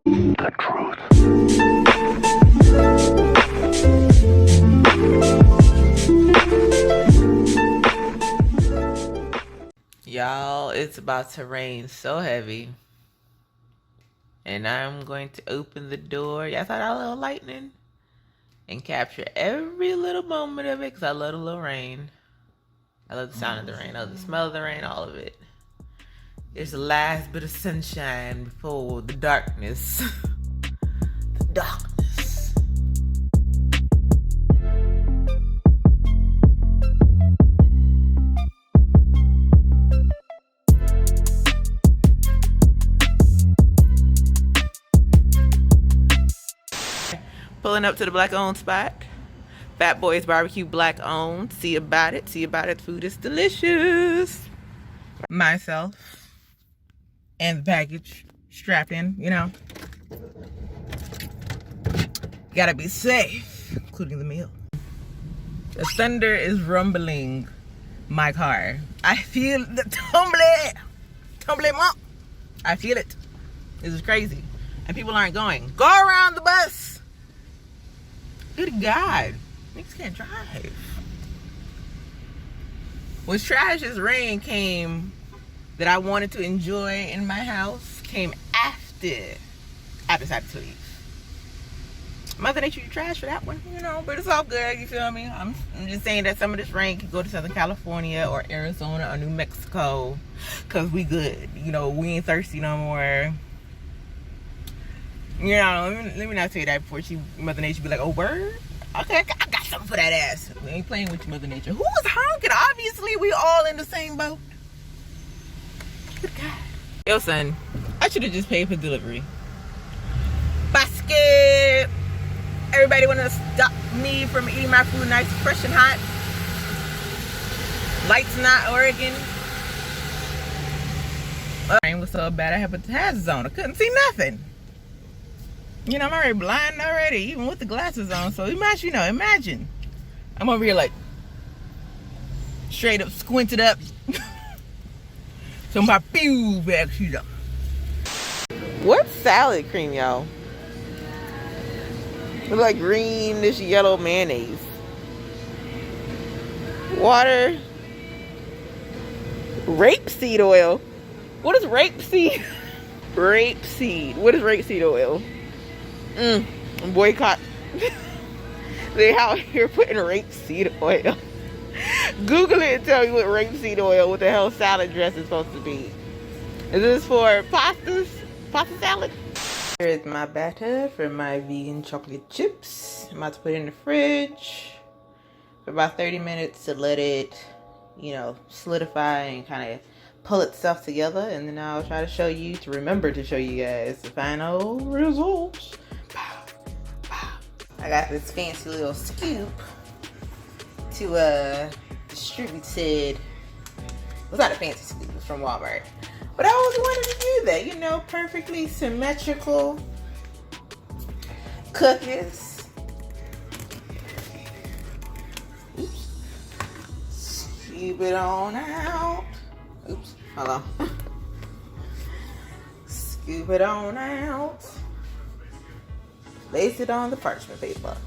The truth. Y'all, it's about to rain so heavy. And I'm going to open the door. Y'all saw that little lightning? And capture every little moment of it because I love the little rain. I love the sound of the rain. I love the smell of the rain, all of it. It's the last bit of sunshine before the darkness. The darkness. Pulling up to the black owned spot. Fat Boys Barbecue, black owned. See about it. See about it. The food is delicious. Myself and the package strapped in, you know. Gotta be safe, including the meal. The thunder is rumbling my car. I feel the tumblement. I feel it. This is crazy. And people aren't going. Go around the bus. Good God. Niggas can't drive. What's trash as rain came that I wanted to enjoy in my house came after I decided to leave. Mother Nature, you trash for that one, you know, but it's all good, you feel me? I'm just saying that some of this rain could go to Southern California or Arizona or New Mexico because we good. You know, we ain't thirsty no more. You know, let me not tell you that before Mother Nature be like, oh, word? Okay, I got something for that ass. We ain't playing with you, Mother Nature. Who is honking? Obviously, we all in the same boat. Good God. Yo, son, I should have just paid for delivery. Basket. Everybody want to stop me from eating my food nice, fresh and hot. Lights not Oregon. Rain was so bad I had put the hazards on. I couldn't see nothing. You know, I'm already blind already, even with the glasses on. So imagine. I'm over here like straight up squinted up. So my pew back sheet up. What's salad cream, y'all? It's like greenish yellow mayonnaise. Water. Rapeseed oil. What is rapeseed? Rapeseed. What is rapeseed oil? Boycott. They out here putting rapeseed oil. Google it and tell me what rapeseed oil, what the hell salad dress is supposed to be. Is this for pastas? Pasta salad? Here is my batter for my vegan chocolate chips. I'm about to put it in the fridge for about 30 minutes to let it, you know, solidify and kind of pull itself together. And then I'll try to remember to show you guys the final results. I got this fancy little scoop to distributed. It's not a fancy scoop, it's from Walmart. But I always wanted to do that, you know, perfectly symmetrical cookies. Oops. Scoop it on out. Oops, hold on. Scoop it on out. Place it on the parchment paper.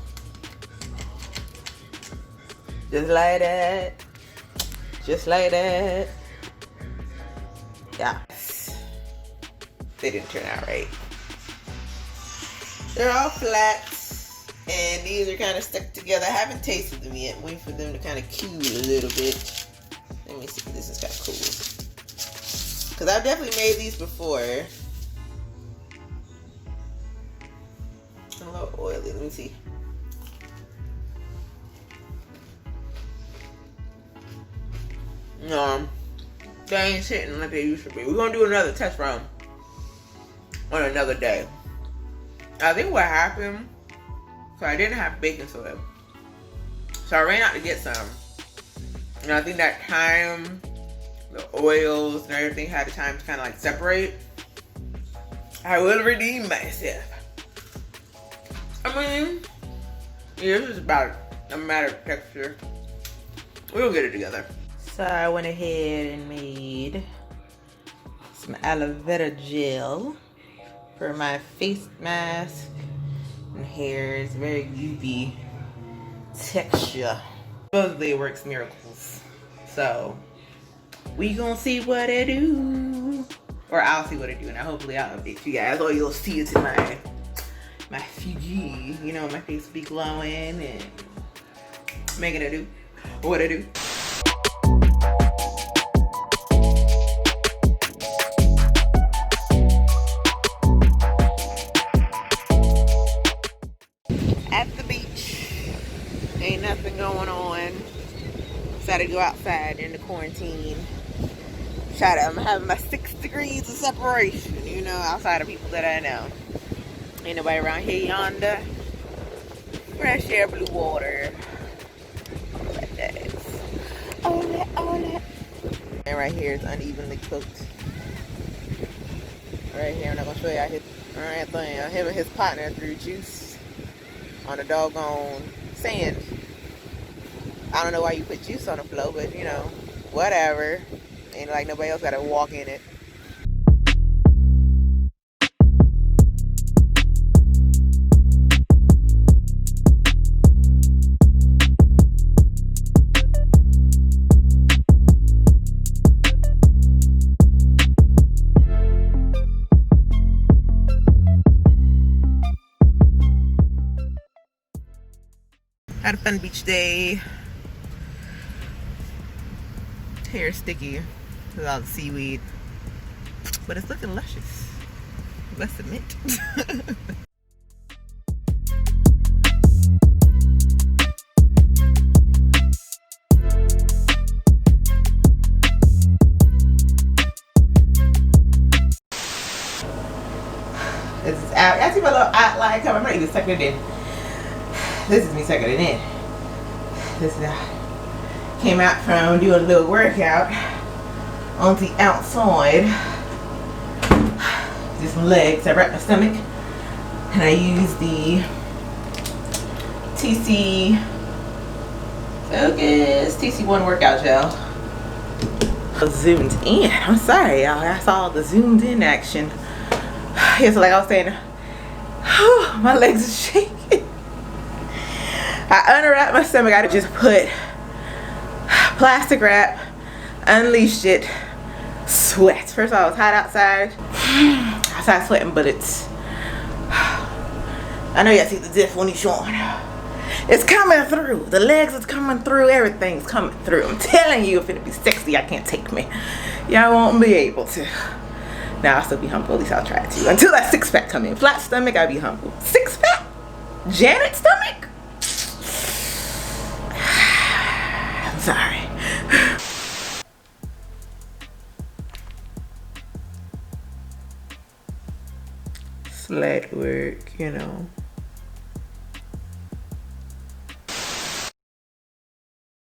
Just like that. Just like that. Yeah. They didn't turn out right. They're all flat. And these are kind of stuck together. I haven't tasted them yet. I'm waiting for them to kind of cool a little bit. Let me see if this is kind of cool. Because I've definitely made these before. A little oily. Let me see. No, they ain't sitting like they used to be. We're gonna do another test run on another day. I think what happened, so I didn't have baking soda, so I ran out to get some. And I think that time, the oils and everything had the time to kind of like separate. I will redeem myself. I mean, yeah, this is about a matter of texture. We'll get it together. So I went ahead and made some aloe vera gel. for my face mask and hair. It's very goopy texture. Supposedly it works miracles. So we gonna see what it do. Or I'll see what it do, and hopefully I'll update you guys, or you'll see it in my Fiji. You know, my face will be glowing and making it do what it do. At the beach, ain't nothing going on. Decided to go outside in the quarantine. I'm having my 6 degrees of separation, you know, outside of people that I know. Ain't nobody around here yonder. Fresh air, blue water. All that jazz. All that. And right here is unevenly cooked. Right here, I'm not gonna show y'all his right thing. Him and his partner threw juice on the doggone sand. I don't know why you put juice on the floor, but you know, whatever. Ain't like nobody else gotta walk in it. Had a fun beach day. Hair sticky with all the seaweed, but it's looking luscious, must admit. This is out. I see my little outline coming. I'm not even sucking it in. This is me sucking it in. This is came out from doing a little workout on the outside. Just some legs. I wrapped my stomach, and I used the TC1 workout gel. Zoomed in. I'm sorry, y'all. I saw the zoomed in action. Yeah, so like I was saying, my legs are shaking. I unwrapped my stomach. I just put plastic wrap, unleashed it, sweat. First of all, it was hot outside. I started sweating bullets. I know y'all see the diff when he's showing. It's coming through. The legs is coming through. Everything's coming through. I'm telling you, if it'll be sexy, I can't take me. Y'all won't be able to. Now I'll still be humble. At least I'll try to. Until that 6-pack come in. Flat stomach, I'll be humble. 6-pack? Janet stomach? I'm sorry. Slight work, you know.